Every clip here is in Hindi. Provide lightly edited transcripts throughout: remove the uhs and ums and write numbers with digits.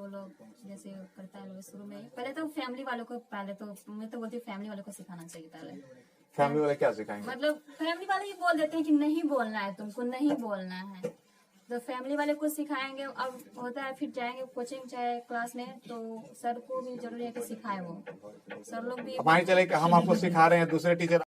वो लोग जैसे करता है लोग शुरू में, पहले तो फैमिली वालों को, पहले तो मैं तो बोलती हूँ फैमिली वालों को सिखाना चाहिए पहले। फैमिली वाले क्या सिखाएंगे? मतलब फैमिली वाले ही बोल देते हैं कि नहीं बोलना है, तुमको नहीं बोलना है, तो फैमिली वाले को सिखाएंगे। अब होता है फिर जाएंगे कोचिंग चाहे क्लास में, तो सर को भी जरूरी है कि सिखाए वो, सर लोग भी। अब मान चले कि हम आपको सिखा रहे हैं, दूसरे टीचर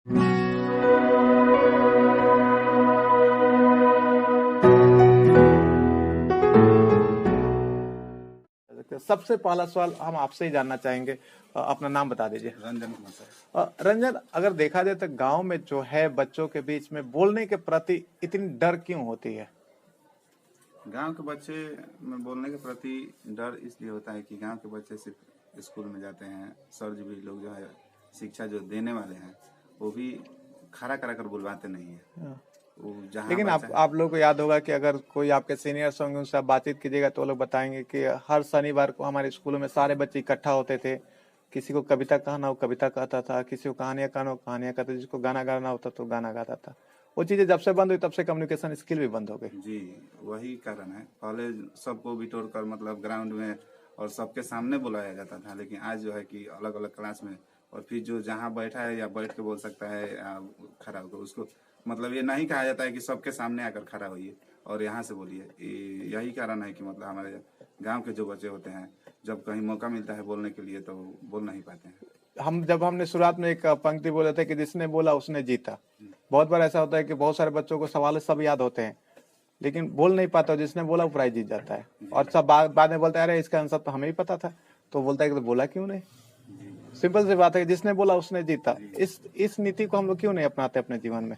सबसे पहला सवाल हम आपसे ही जानना चाहेंगे, अपना नाम बता दीजिए। रंजन कुमार सर। रंजन, अगर देखा जाए तो गांव में जो है बच्चों के बीच में बोलने के प्रति इतनी डर क्यों होती है? गांव के बच्चे में बोलने के प्रति डर इसलिए होता है कि गांव के बच्चे सिर्फ स्कूल में जाते हैं, सर जी भी लोग जो है शिक्षा जो देने वाले हैं वो भी खड़ा करा कर बुलवाते नहीं है। लेकिन आप लोग को याद होगा कि अगर कोई आपके सीनियर्स होंगे उनसे आप बातचीत कीजिएगा तो वो लोग बताएंगे कि हर शनिवार को हमारे स्कूलों में सारे बच्चे इकट्ठा होते थे। किसी को कविता कहना हो कविता कहता था, किसी को कहानियां कहना हो कहानियां कहता था, जिसको गाना गाना होता तो गाना गाता था। वो चीजें जब से बंद हुई तब से कम्युनिकेशन स्किल भी बंद हो गई। जी वही कारण है। पहले सबको बिटोर कर मतलब ग्राउंड में और सबके सामने बुलाया जाता था, लेकिन आज जो है कि अलग अलग क्लास में, और फिर जो जहाँ बैठा है या बैठ के बोल सकता है या खड़ा होकर, उसको मतलब ये नहीं कहा जाता है कि सबके सामने आकर खड़ा होइए और यहाँ से बोलिए। यही कारण है कि मतलब हमारे गांव के जो बच्चे होते हैं जब कहीं मौका मिलता है बोलने के लिए तो बोल नहीं पाते हैं। हमने शुरुआत में एक पंक्ति बोले थे कि जिसने बोला उसने जीता। बहुत बार ऐसा होता है कि बहुत सारे बच्चों को सवाल सब याद होते हैं लेकिन बोल नहीं पाता, जिसने बोला वो प्राइज जीत जाता है। और सब बाद में बोलता है अरे इसका आंसर तो हमें ही पता था, तो बोलता है कि तो बोला क्यों नहीं। सिंपल सी बात है, जिसने बोला उसने जीता। इस नीति को हम लोग क्यों नहीं अपनाते अपने जीवन में?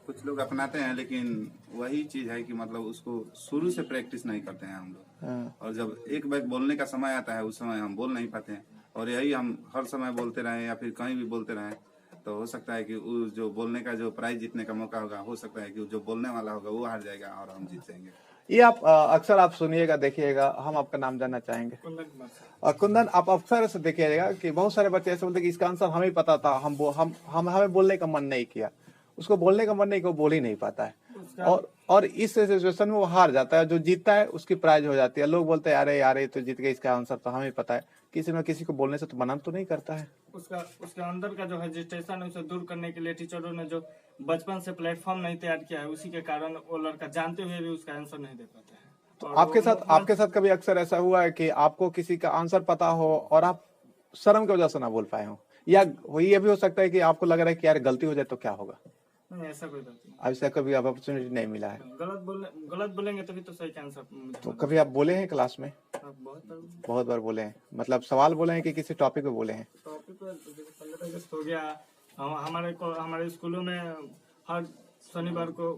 कुछ लोग अपनाते हैं लेकिन वही चीज है कि मतलब उसको शुरू से प्रैक्टिस नहीं करते हैं हम लोग। और जब एक बार बोलने का समय आता है उस समय हम बोल नहीं पाते हैं, और यही हम हर समय बोलते रहे या फिर कहीं भी बोलते रहे तो हो सकता है कि जो बोलने का जो प्राइज जीतने का मौका होगा, हो सकता है कि जो बोलने वाला होगा वो हार जाएगा और हम जीत जाएंगे। ये आप अक्सर आप सुनिएगा, देखिएगा। हम आपका नाम जानना चाहेंगे। कुंदन, आप अक्सर ऐसे देखिएगा कि बहुत सारे बच्चे ऐसे बोलते हैं कि इसका आंसर हमें पता था, हमें बोलने का मन नहीं किया। उसको बोलने का मन नहीं किया, वो बोल ही नहीं पाता है और इस सिचुएशन में वो हार जाता है। जो जीतता है उसकी प्राइज हो जाती है। लोग बोलते हैं अरे यार ये तो जीत गए, इसका आंसर तो हमें पता है। किसी न किसी को बोलने से तो मना तो नहीं करता है। उसके अंदर का जो हेजिटेशन है उसे दूर करने के लिए टीचरों ने जो बचपन से प्लेटफॉर्म नहीं तैयार किया है, उसी के कारण वो लड़का जानते हुए भी उसका आंसर नहीं दे पाता है। आपके साथ कभी अक्सर ऐसा हुआ है कि आपको किसी का आंसर पता हो और आप शर्म की वजह से ना बोल पाए हो, या ये भी हो सकता है कि आपको लग रहा है कि यार गलती हो जाए तो क्या होगा? नहीं, ऐसा कोई बात नहीं। ऐसा कभी अपॉर्चुनिटी नहीं मिला है? गलत बोलेंगे तभी तो सही आंसर। तो कभी आप बोले हैं क्लास में? बहुत बार बोले हैं। मतलब सवाल बोले हैं कि किसी टॉपिक पे बोले हैं? टॉपिक पे हो गया। हमारे स्कूलों में हर शनिवार को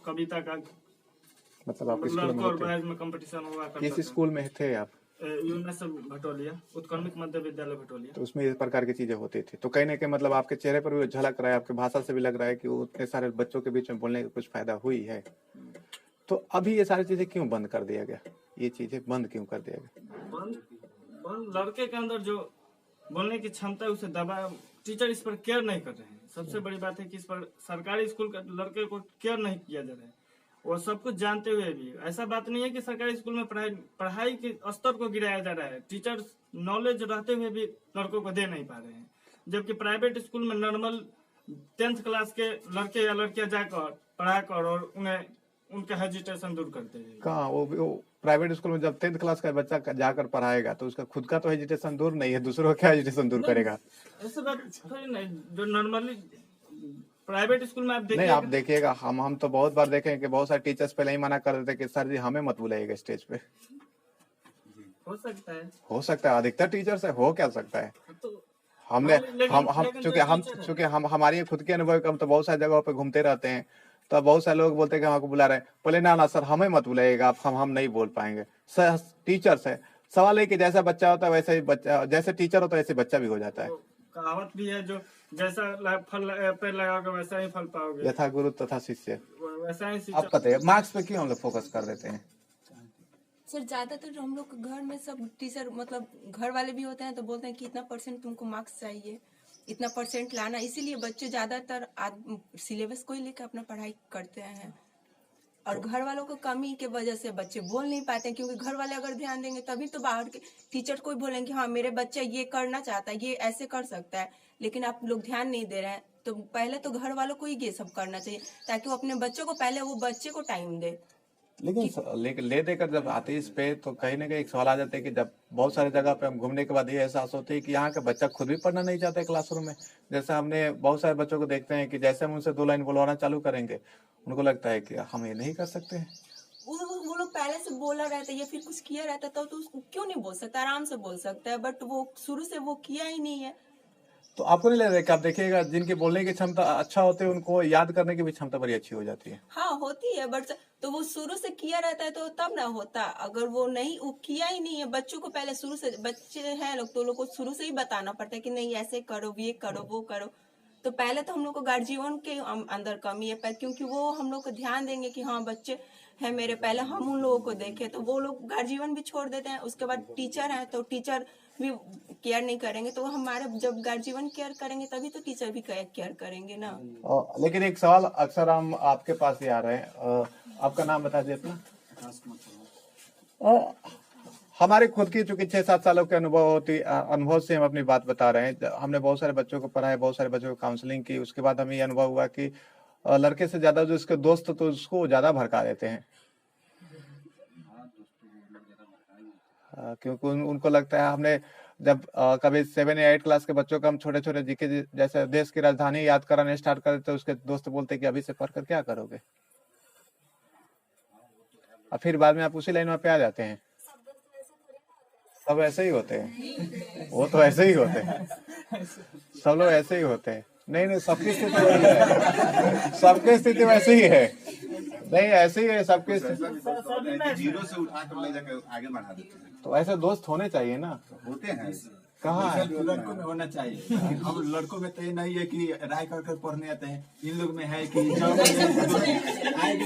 कविता का मतलब आप स्कूल में कंपटीशन हुआ करता था। किस स्कूल में थे आप? यूनेस भटोलिया, उत्क्रमिक मध्य विद्यालय भटोलिया। तो उसमें इस प्रकार की चीजें होती थी। तो कहीं ना कहीं मतलब आपके चेहरे पर भी झलक रहा है, आपके भाषा से भी लग रहा है कि उतने सारे बच्चों के बीच में बोलने का कुछ फायदा हुई है। तो अभी ये सारी चीजें क्यों बंद कर दिया गया? ये चीजें बंद क्यों कर दिया गया? बंद लड़के के अंदर जो बोलने की क्षमता है उसे दबा, टीचर इस पर केयर नहीं कर रहे हैं। सबसे बड़ी बात है कि इस पर सरकारी स्कूल के लड़के को केयर नहीं किया जा रहा है। वो सब कुछ जानते हुए भी ऐसा बात नहीं है कि सरकारी स्कूल में पढ़ाई के स्तर को गिराया जा रहा है। टीचर नॉलेज रहते हुए भी लड़कों को दे नहीं पा रहे हैं, जबकि प्राइवेट स्कूल में नॉर्मल 10th क्लास के लड़के या लड़कियां जाकर पढ़ाकर और उन्हें उनका हेजिटेशन दूर करते हैं। कहाँ वो प्राइवेट स्कूल में जब 10th क्लास का बच्चा जाकर पढ़ाएगा तो उसका खुद का तो हेजिटेशन दूर नहीं है, दूसरों का हेजिटेशन दूर करेगा। ऐसा बात थोड़ी नहीं। जो नॉर्मली प्राइवेट स्कूल में आप देखिएगा, हम तो बहुत बार देखे कि बहुत सारे टीचर्स पहले ही मना कर देते कि सर जी हमें मत बुलाइएगा स्टेज पे। हो सकता है अधिकतर टीचर से हो क्या सकता है। तो हमने चूंकि हम हमारी खुद के अनुभव हम तो बहुत सारी जगहों पे घूमते रहते हैं, तो बहुत सारे लोग बोलते हैं कि हमको बुला रहे हैं। बोले ना सर हमें मत बुलाइएगा आप, हम नहीं बोल पाएंगे। सर टीचर से सवाल है कि जैसा बच्चा होता है वैसे ही बच्चा, जैसे टीचर होता है वैसे बच्चा भी हो जाता है। कहावत भी है जो जैसा फल पेड़ लगाओगे वैसा ही फल पाओगे, यथा गुरु तथा शिष्य। वैसा ही आप पता है मार्क्स पे क्यों हम लोग फोकस कर देते हैं? सर ज्यादातर हम लोग घर में सब टीचर मतलब घर वाले भी होते हैं तो बोलते हैं कि इतना % तुमको मार्क्स चाहिए, इतना % लाना, इसीलिए बच्चे ज्यादातर सिलेबस को ही लेकर अपना पढ़ाई करते हैं। और घर वालों को कमी के वजह से बच्चे बोल नहीं पाते हैं, क्योंकि घर वाले अगर ध्यान देंगे तभी तो बाहर के टीचर को बोलेंगे कि हाँ मेरे बच्चा ये करना चाहता है, ये ऐसे कर सकता है, लेकिन आप लोग ध्यान नहीं दे रहे हैं। तो पहले तो घर वालों को ही ये सब करना चाहिए, ताकि वो अपने बच्चों को पहले वो बच्चे को टाइम दे। लेकिन ले देकर जब आते हैं इस पे तो कहीं ना कहीं एक सवाल आ जाता है कि जब बहुत सारी जगह पे हम घूमने के बाद ये एहसास होता है कि यहाँ का बच्चा खुद भी पढ़ना नहीं चाहता है क्लासरूम में। जैसे हमने बहुत सारे बच्चों को देखते हैं कि जैसे हम उनसे 2 लाइन बुलवाना चालू करेंगे उनको लगता है कि हम ये नहीं कर सकते हैं। वो लोग पहले से बोला रहता है या फिर कुछ किया रहता है तो उसको क्यों नहीं बोल सकता, आराम से बोल सकता है, बट वो शुरू से वो किया ही नहीं है। तो आपको नहीं लग रहा है कि आप देखिएगा जिनकी बोलने की क्षमता अच्छा होती है उनको याद करने की भी क्षमता बड़ी अच्छी हो जाती है। हाँ होती है, बट तो वो शुरू से किया रहता है तो तब ना होता। अगर वो नहीं, वो किया ही नहीं है, बच्चों को पहले शुरू से, बच्चे हैं लोग तो लोग को शुरू से ही बताना पड़ता है कि नहीं ऐसे करो, ये करो, वो करो। तो पहले तो हम लोग को गार्जियन के अंदर कमी है, क्योंकि वो हम लोग को ध्यान देंगे कि हाँ बच्चे हैं मेरे, पहले हम उन लोगों को देखें, तो वो लोग गार्जियन भी छोड़ देते हैं। उसके बाद टीचर है तो टीचर भी केयर नहीं करेंगे, तो हमारे जब गार्जियन केयर करेंगे तभी तो टीचर भी केयर करेंगे ना। लेकिन एक सवाल अक्सर हम आपके पास ही आ रहे हैं, आपका नाम बता दीजिए अपना। हमारे खुद की चूंकि 6-7 सालों के अनुभव से हम अपनी बात बता रहे हैं। हमने बहुत सारे बच्चों को पढ़ाया, बहुत सारे बच्चों को काउंसलिंग की, उसके बाद हमें ये अनुभव हुआ कि लड़के से ज्यादा जो इसके दोस्त तो उसको ज्यादा भड़का देते हैं, क्योंकि उनको लगता है हमने जब कभी 7 या 8 क्लास के बच्चों को हम छोटे छोटे जीके जैसे देश की राजधानी याद कराने स्टार्ट करते तो उसके दोस्त बोलते कि अभी से पढ़कर क्या करोगे, और फिर बाद में आप उसी लाइन में पे आ जाते हैं। सब ऐसे ही होते हैं, वो तो ऐसे ही होते हैं, सब लोग ऐसे ही होते हैं। नहीं सबकी स्थिति वही है, सबकी स्थिति वैसे ही है, नहीं ऐसे ही है सबकी स्थिति। जीरो से उठा कर ले जाकर आगे बढ़ा देते हैं। तो ऐसे दोस्त होने चाहिए ना, होते हैं कहाँ है? लड़कों में होना चाहिए। अब लड़कों में तो ये नहीं है कि राय कर पढ़ने आते हैं, इन लोग में है कि जब आएंगे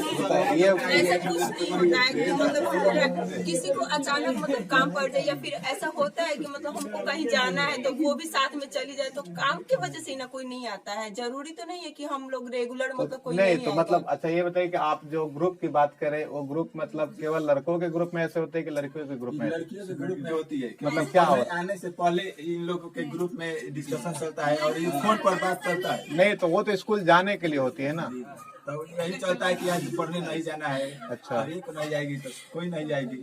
ये ऐसा कुछ नहीं होता है कि मतलब किसी को अचानक मतलब काम पड़ जाए, या फिर ऐसा होता है कि मतलब हमको कहीं जाना है तो वो भी साथ में चली जाए, तो काम की वजह से ना कोई नहीं आता है। जरूरी तो नहीं है कि हम लोग रेगुलर मतलब कोई नहीं नहीं तो आएगा। मतलब अच्छा ये बताइए कि आप जो ग्रुप की बात करें वो ग्रुप मतलब केवल लड़कों के ग्रुप में ऐसे होते हैं कि लड़कियों के ग्रुप में? लड़कियों के ग्रुप में होती है। मतलब क्या पढ़ने होता है? आने से पहले इन लोगों के ग्रुप में डिस्कशन चलता है और ये फोन पर बात चलता है। नहीं तो वो तो स्कूल जाने के लिए होती है ना। तो यही चलता है कि आज पढ़ने नहीं जाना है। अच्छा। और एक नहीं जाएगी तो कोई नहीं जाएगी।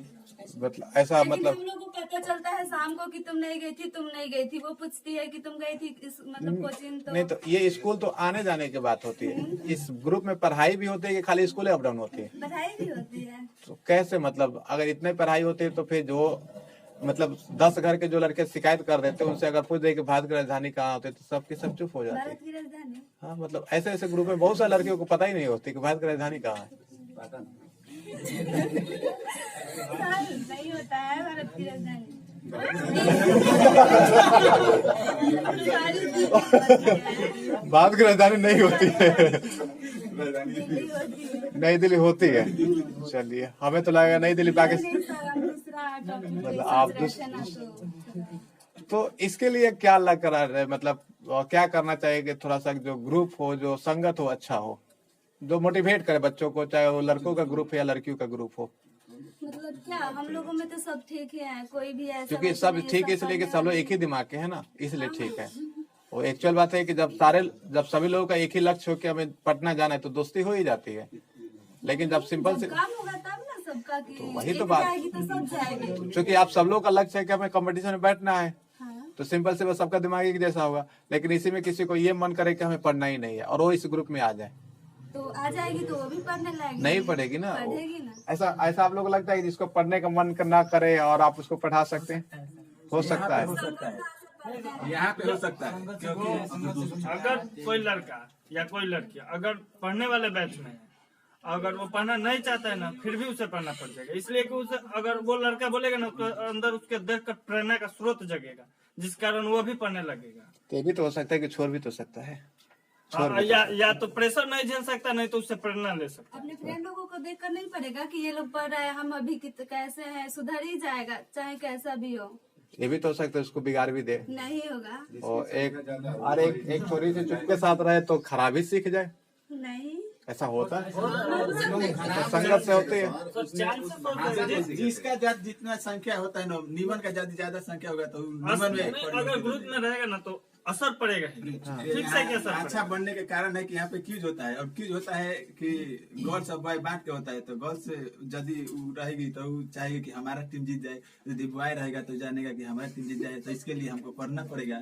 मतलब ऐसा लेकिन मतलब हम लोग को पता चलता है शाम को कि तुम नहीं गई थी, तुम नहीं गई थी। वो पूछती है कि तुम गई थी इस मतलब कोचिंग, तो नहीं तो ये स्कूल तो आने जाने की बात होती है, इस ग्रुप में पढ़ाई भी होती है कि खाली स्कूल अप डाउन होती है? पढ़ाई भी होती है। तो कैसे मतलब अगर इतने पढ़ाई होती है तो फिर जो मतलब 10 घर के जो लड़के शिकायत कर देते हैं उनसे अगर पूछ दे कि भारत की राजधानी कहाँ होती है तो सबकी सब चुप हो जाते भारत हैं। की राजधानी हाँ मतलब ऐसे ऐसे ग्रुप में बहुत सारे लड़कियों को पता ही नहीं होती कि भारत की राजधानी कहाँ है। नहीं होता है भारत की राजधानी। भारत की राजधानी नहीं होती है, नई दिल्ली होती है। चलिए हमें तो लगेगा नई दिल्ली पाकिस्तान। मतलब आप तो इसके लिए क्या लग करा रहे मतलब क्या करना चाहिए कि थोड़ा सा जो ग्रुप हो, जो संगत हो, अच्छा हो, जो मोटिवेट करे बच्चों को, चाहे वो लड़कों का ग्रुप हो या लड़कियों का ग्रुप हो? मतलब क्या हम लोगों में तो सब ठीक ही है, कोई भी ऐसा क्योंकि वैसा सब नहीं, ठीक है इसलिए कि सब लोग एक ही दिमाग के हैं ना, इसलिए ठीक है। वो एक्चुअल बात है कि जब सभी लोगों का एक ही लक्ष्य हो कि हमें पटना जाना है तो दोस्ती हो ही जाती है। लेकिन जब सिंपल से काम होगा तब ना सबका कि तो वही तो एक बात, जाएगी तो सब जाएंगे। क्योंकि आप सब लोग का लक्ष्य है कि हमें कंपटीशन में बैठना है, हाँ। तो सिंपल से बस सबका दिमाग एक जैसा होगा। लेकिन इसी में किसी को ये मन करे कि हमें पढ़ना ही नहीं है और वो इस ग्रुप में आ जाए तो आ जाएगी तो वो भी पढ़ने लगेगी, नहीं पढ़ेगी ना। पढ़ेगी ना। ऐसा ऐसा आप लोग को लगता है कि जिसको पढ़ने का मन ना करे और आप उसको पढ़ा सकते हैं? हो सकता है। हो सकता है, यहाँ पे हो सकता है, क्योंकि अगर कोई लड़का या कोई लड़की अगर पढ़ने वाले बैच में है, अगर वो पढ़ना नहीं चाहता है ना, फिर भी उसे पढ़ना पड़ जाएगा। इसलिए कि उसे अगर वो लड़का बोलेगा ना तो अंदर उसके देख कर प्रेरणा का स्रोत जगेगा, जिस कारण वो भी पढ़ने लगेगा। तो ये भी तो हो सकता है कि छोड़ भी तो सकता है। या तो प्रेशर नहीं झेल सकता, नहीं तो उससे प्रेरणा ले सकता। अपने फ्रेंड लोगों को देखकर नहीं पड़ेगा कि ये लोग पढ़ रहे हैं, हम अभी कैसे हैं, सुधर ही जाएगा चाहे कैसा भी हो। ये भी तो हो सकता है उसको बिगाड़ भी दे। नहीं होगा। और एक छोरी से चुप के साथ रहे तो खराबी सीख जाए। नहीं ऐसा होता है तो संगत से होती है। सर चांसेस जिसका जितना संख्या होता है ना, निमन का ज्यादा संख्या होगा तो निमन में अगर ग्रुप में रहेगा ना तो असर पड़ेगा ही। ठीक से क्या असर अच्छा बनने के कारण है कि यहाँ पे क्यूज होता है, और क्यूज होता है कि गर्ल्स और बॉय बांट के होता है। तो गर्ल्स यदि रहेगी तो वो चाहेगी कि हमारा टीम जीत जाए, यदि बॉय रहेगा तो जानेगा कि हमारा टीम जीत जाए। तो इसके लिए हमको पढ़ना पड़ेगा।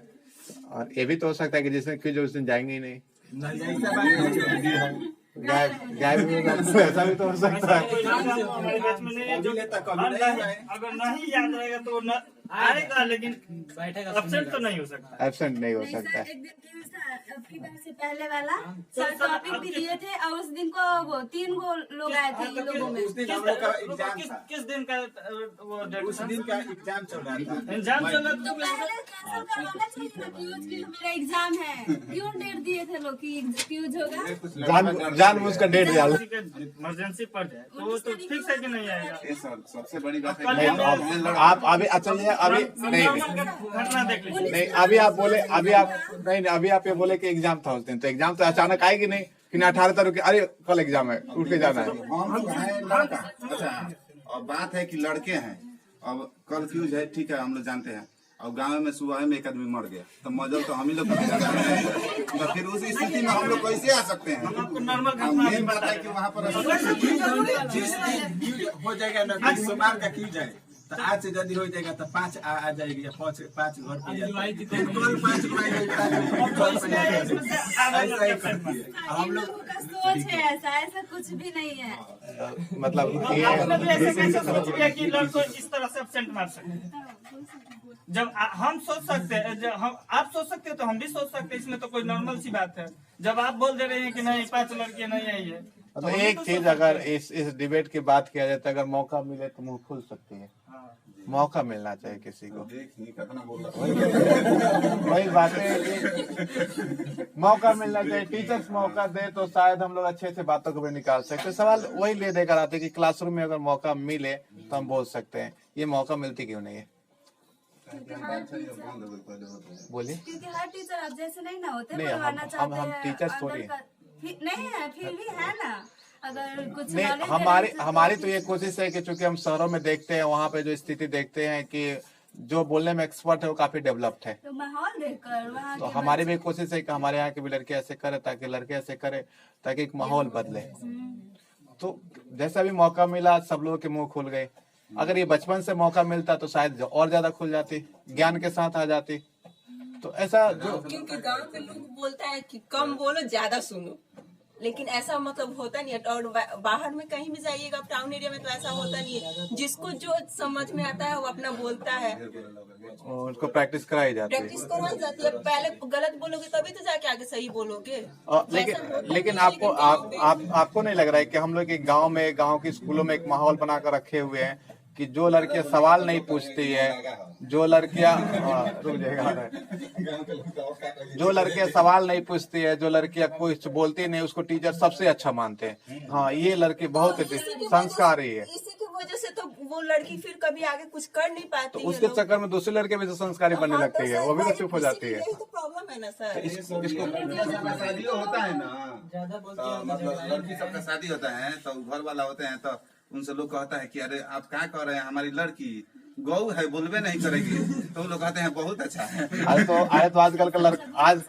और ये भी तो हो सकता है कि जिसने क्यों जो उस दिन जाएंगे ही नहीं, ऐसा बात नहीं है। गायब भी ऐसा भी तो हो सकता है। हमारे बैच में नहीं है जो अगर नहीं याद रहेगा तो वो आएगा, लेकिन एब्सेंट तो नहीं हो सकता। एब्सेंट नहीं हो सकता है। एक दिन की बार से पहले वाला सर टॉपिक भी दिए थे और उस दिन को वो 3 गो लोग आए थे इन लोगों में। उस दिन हम लोग का एग्जाम था, किस दिन का वो डेट उस दिन का एग्जाम चल रहा था। एग्जाम चल रहा तो पहले कैंसिल करवाना चाहिए ना कि मेरा एग्जाम है। क्यों डेट दिए थे लोग कि क्यूज होगा? जानबूझ कर डेट डाल। इमरजेंसी पड़ जाए तो वो तो फिक्स है कि नहीं आएगा। ये सबसे बड़ी बात है नहीं, कि आप अभी अच्छा अभी नहीं घटना देख लीजिए। नहीं अभी आप बोले अभी आप नहीं अभी आप ये बोले कि एग्जाम था उस दिन, तो एग्जाम तो अचानक आएगी नहीं कि 18 तारीख अरे कल एग्जाम है उठ के जाना है। हम हैं लड़का। अच्छा, और बात है कि लड़के हैं, अब कल क्यूज है, ठीक है, हम लोग जानते हैं। और गांव में सुबह में एक आदमी मर गया तो मजल तो हम ही लोग को जाना है। तो फिर उस स्थिति में हम लोग कैसे आ सकते हैं? आपको नॉर्मल घटना मेन बात है कि वहाँ पर जिस दिन क्यूज हो जाएगा ना, कि सोमवार का क्यूज है तो आज से यदि हो जाएगा तो 5 आ जाएगी या 5 घर पे जाएगी। कल 5 ऐसा ही करती है हम लोग। का सोच है ऐसा कुछ भी नहीं है। मतलब आपने भी ऐसे कैसे सोच लिया कि लड़कों इस तरह से एब्सेंट मार सकते हैं? जब हम सोच सकते हैं, जब हम आप सोच सकते हैं तो हम भी सोच सकते हैं। इसमें तो कोई नॉर्मल सी बात है। जब आप बोल दे रहे हैं कि नहीं 5 लड़कियां नहीं आई है, तो एक चीज अगर इस डिबेट की बात किया जाए तो अगर मौका मिले तो मुंह खुल सकती है। मौका मिलना चाहिए किसी को। वही बात है कि मौका मिलना चाहिए। टीचर्स मौका दे तो शायद हम लोग अच्छे से बातों को भी निकाल सकते। सवाल वही ले देकर आते कि क्लासरूम में अगर मौका मिले तो हम बोल सकते हैं। ये मौका मिलती क्यों नहीं है? बोलिए। क्योंकि हर टीचर अब जैसे नहीं ना होते, नहीं, पढ़वाना चाहते हम हैं। टीचर्स थोड़ी नहीं है, फिर भी है ना। अगर कुछ नहीं, knowledge हमारी तो ये कोशिश है कि चूंकि हम शहरों में देखते हैं, वहाँ पे जो स्थिति देखते हैं कि जो बोलने में एक्सपर्ट है वो काफी डेवलप्ड है। तो माहौल देखकर वहाँ तो के हमारी भी कोशिश है कि हमारे यहाँ के भी लड़के ऐसे करे ताकि लड़के ऐसे करे ताकि एक माहौल बदले। तो जैसा भी मौका मिला सब लोगों के मुंह खुल गए। अगर ये बचपन से मौका मिलता तो शायद और ज्यादा खुल जाती, ज्ञान के साथ आ जाती। तो ऐसा जो क्योंकि गांव के लोग बोलता है कि कम बोलो ज्यादा सुनो, लेकिन ऐसा मतलब होता नहीं है। और बाहर में कहीं भी जाइएगा टाउन एरिया में तो ऐसा होता नहीं है। जिसको जो समझ में आता है वो अपना बोलता है, उनको प्रैक्टिस कराई जाती है। प्रैक्टिस करवाई जाती है। पहले गलत बोलोगे तभी तो जाके आगे सही बोलोगे। लेकिन आपको नहीं लग रहा है कि हम लोग एक गांव के स्कूलों में एक माहौल बनाकर रखे हुए हैं कि जो लड़कियां सवाल नहीं पूछती है, जो लड़कियां जो लड़कियां सवाल नहीं पूछती है, जो लड़कियां कुछ बोलती नहीं, उसको टीचर सबसे अच्छा मानते हैं। हाँ, ये लड़की बहुत संस्कारी है। इसी की वजह से तो वो लड़की फिर कभी आगे कुछ कर नहीं पाती तो उसके चक्कर में दूसरी लड़की भी तो संस्कारी बनने लगती है, वो भी तो चुप हो जाती है। यही तो प्रॉब्लम है ना सर। शादी होता है ना, तो मतलब लड़की सबका शादी होता है तो घर वाला होते हैं तो उनसे लोग कहता है कि अरे आप क्या कर रहे हैं, हमारी लड़की गौ है बोलबे नहीं करेगी। तो लोग कहते हैं बहुत अच्छा है। आज तो आजकल का आज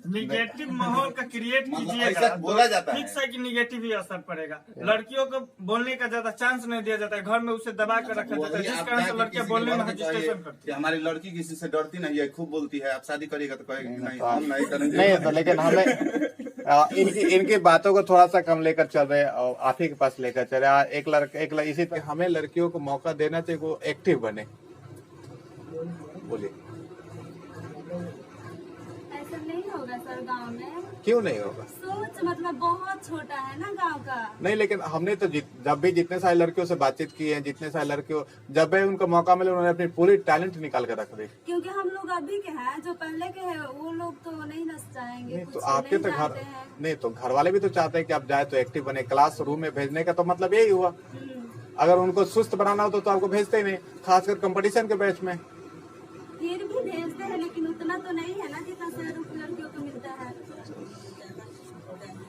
निगेटिव माहौल का क्रिएट मतलब कीजिएगा ऐसा बोला जाता है। फिक्स है कि निगेटिव ही असर पड़ेगा। लड़कियों को बोलने का ज्यादा चांस नहीं दिया जाता है, घर में उसे दबा कर रखा जाता है, जिस कारण से लड़कियां बोलने में हेजिटेशन करती कि हमारी लड़की किसी से डरती नहीं है, खूब बोलती है। आप शादी करिएगा तो कहेगी नहीं हम नहीं करेंगे। नहीं तो लेकिन हमें इनकी बातों को थोड़ा सा कम लेकर चल रहे हैं और आप ही के पास लेकर चल रहे। एक इसी हमें लड़कियों को मौका देना चाहिए, वो एक्टिव बने। बोलिए। ऐसा नहीं होगा सर गांव में। क्यों नहीं होगा? सोच मतलब बहुत छोटा है ना गांव का। नहीं, लेकिन हमने तो जब भी जितने सारे लड़कियों से बातचीत की है, जितने सारे लड़कियों जब भी उनको मौका मिले उन्होंने अपनी पूरी टैलेंट निकाल कर रख दी। क्योंकि हम लोग अभी के हैं, जो पहले के हैं वो लोग तो नहीं नच जाएंगे। नहीं कुछ तो आपके तो घर जानते हैं। नहीं तो घर वाले भी तो चाहते हैं कि आप जाए तो एक्टिव बने। क्लास रूम में भेजने का तो मतलब यही हुआ। अगर उनको सुस्त बनाना हो तो आपको भेजते ही नहीं, खासकर कंपटीशन के बैच में। फिर भी भेजते हैं, लेकिन उतना तो नहीं है ना जितना शहरों की लड़कियों को मिलता है।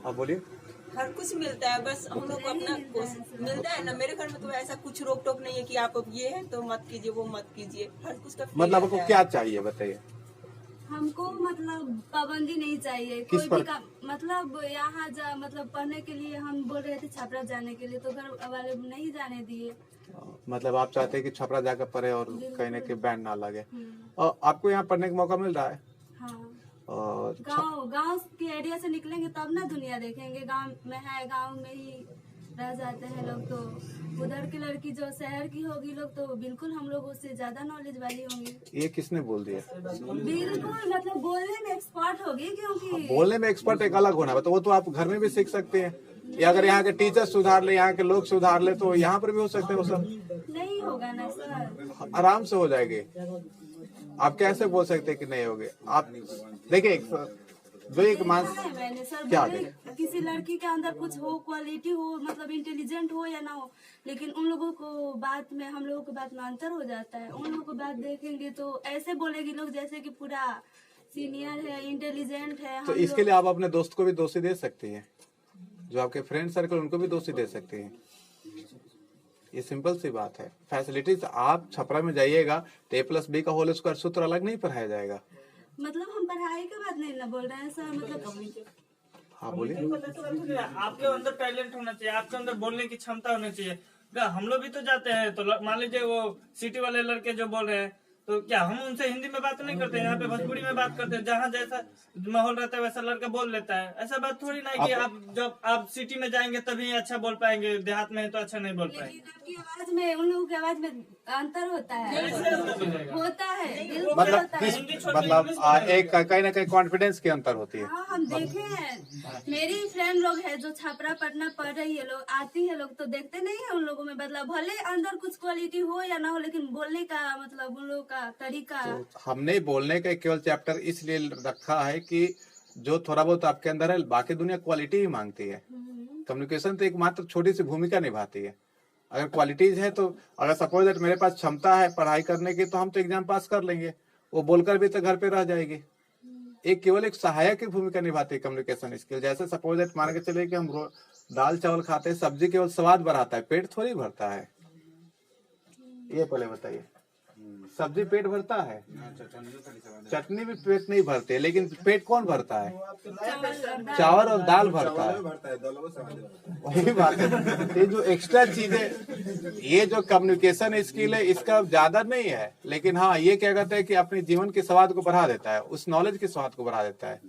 हाँ बोलिए। हर कुछ मिलता है, बस हम लोग को अपना मिलता है ना। मेरे घर में तो ऐसा कुछ रोक टोक नहीं है कि आप अब ये है तो मत कीजिए, वो मत कीजिए, हर कुछ का freedom मतलब आपको है। क्या चाहिए बताइए? हमको मतलब पाबंदी नहीं चाहिए किस कोई पर? भी काम, मतलब यहाँ जा मतलब पढ़ने के लिए हम बोल रहे थे छपरा जाने के लिए, तो घर वाले नहीं जाने दिए। मतलब आप चाहते हैं कि छपरा जाकर पढ़े और कहीं ना कहीं बैन ना लगे। और आपको यहाँ पढ़ने का मौका मिल रहा है? हाँ, और गांव के एरिया से निकलेंगे तब ना दुनिया देखेंगे। गांव में है, गांव में ही रह जाते हैं लोग, तो उधर की लड़की जो शहर की होगी लोग तो बिल्कुल हम लोग उससे ज्यादा नॉलेज वाली होंगी। ये किसने बोल दिया? बिल्कुल मतलब बोलने में एक्सपर्ट होगी, क्योंकि बोलने में एक्सपर्ट एक अलग होना है, तो वो तो आप घर में भी सीख सकते हैं। या अगर यहाँ के टीचर सुधार ले, यहाँ के लोग सुधार ले, तो यहाँ पर भी हो सकते हैं वो सब। नहीं होगा ना सर। आराम से हो जाएंगे। आप कैसे बोल सकते हैं कि नहीं होगे? आप देखिए जो एक मैंने सर क्या बोले किसी लड़की के अंदर कुछ हो, क्वालिटी हो, मतलब इंटेलिजेंट हो या ना हो, लेकिन उन लोगों को बात में, हम लोगों की बात में अंतर हो जाता है। उन लोगों को बात देखेंगे तो ऐसे बोलेगी लोग जैसे कि पूरा सीनियर है, इंटेलिजेंट है। तो इसके लिए आप अपने दोस्त को भी दोषी दे सकती हैं, जो आपके फ्रेंड सर्कल उनको भी दोषी दे सकती हैं। ये सिंपल सी बात है। फैसिलिटीज आप छपरा में जाइएगा तो A+B का होल स्क्वायर सूत्र अलग नहीं पढ़ाया जाएगा। मतलब हम पढ़ाई के बात नहीं ना बोल रहे हैं सर, मतलब हाँ बोलिए। आपके अंदर टैलेंट होना चाहिए, आपके अंदर बोलने की क्षमता होनी चाहिए। हम लोग भी तो जाते हैं, तो मान लीजिए वो सिटी वाले लड़के जो बोल रहे हैं, तो क्या हम उनसे हिंदी में बात नहीं करते? यहाँ पे भोजपुरी में बात करते हैं। जहाँ जैसा माहौल रहता है वैसा लड़का बोल लेता है। ऐसा बात थोड़ी ना है कि आप जब आप सिटी में जाएंगे तभी अच्छा बोल पाएंगे, देहात में तो अच्छा नहीं बोल पाएंगे। आपकी आवाज में, उन लोगों की आवाज में अंतर होता है, होता है, बिल्कुल मतलब होता है। मतलब एक कहीं ना कहीं कॉन्फिडेंस की अंतर होती है। हाँ, हम देखे हैं, मेरी फ्रेंड लोग है जो छपरा पटना पढ़ रही है, लोग आती है लोग, तो देखते नहीं है उन लोगों में बदलाव। भले अंदर कुछ क्वालिटी हो या ना हो, लेकिन बोलने का मतलब उन लोगों का तरीका। तो हमने बोलने का केवल चैप्टर इसलिए रखा है कि जो थोड़ा बहुत आपके अंदर है, बाकी दुनिया क्वालिटी ही मांगती है। कम्युनिकेशन तो एक मात्र छोटी सी भूमिका निभाती है। अगर क्वालिटीज है तो अगर सपोज दैट मेरे पास क्षमता है पढ़ाई करने की, तो हम तो एग्जाम पास कर लेंगे, वो बोलकर भी तो घर पे रह जाएगी। एक केवल एक सहायक की भूमिका निभाती है कम्युनिकेशन स्किल। जैसे सपोज दैट मान के चले कि हम दाल चावल खाते हैं, सब्जी केवल स्वाद बढ़ाता है, पेट थोड़ी भरता है। ये पहले बताइए, सब्जी पेट भरता है, चटनी भी पेट नहीं भरते, लेकिन पेट कौन भरता है? चावल और दाल भरता है। वही बात है। ये जो एक्स्ट्रा चीजें, ये जो कम्युनिकेशन स्किल है, इसका ज्यादा नहीं है, लेकिन हाँ ये क्या कहते हैं कि अपने जीवन के स्वाद को बढ़ा देता है, उस नॉलेज के स्वाद को बढ़ा देता है।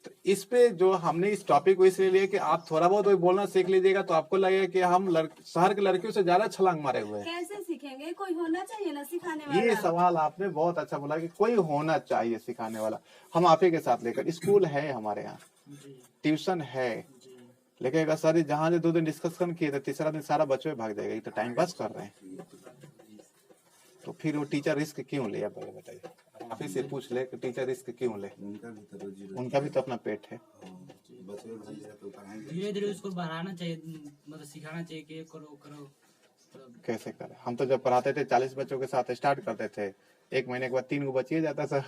तो इस पे जो हमने इस टॉपिक को इसलिए लिया कि आप थोड़ा बहुत बोलना सीख लीजिएगा, तो आपको लगेगा कि हम शहर के लड़कियों से ज्यादा छलांग मारे हुए हैं। कैसे सीखेंगे? कोई होना चाहिए ना सिखाने वाला। ये सवाल आपने बहुत अच्छा बोला कि कोई होना चाहिए सिखाने वाला। हम आप ही के साथ लेकर, स्कूल है हमारे यहाँ, ट्यूशन है, लेकिन अगर सर जहाँ से 2 दिन डिस्कशन किए तो तीसरा दिन सारा बच्चे भाग जाएगा, ये तो टाइम पास कर रहे हैं। तो फिर वो टीचर रिस्क क्यों ले? आप बताइए, आप ही से पूछ ले कि टीचर रिस्क क्यों ले? उनका भी तो अपना पेट है। धीरे धीरे उसको बढ़ाना चाहिए, मतलब सिखाना चाहिए कि करो करो। कैसे करें? हम तो जब पढ़ाते थे 40 बच्चों के साथ स्टार्ट करते थे, 1 महीने के बाद 3 को बचिए जाता था,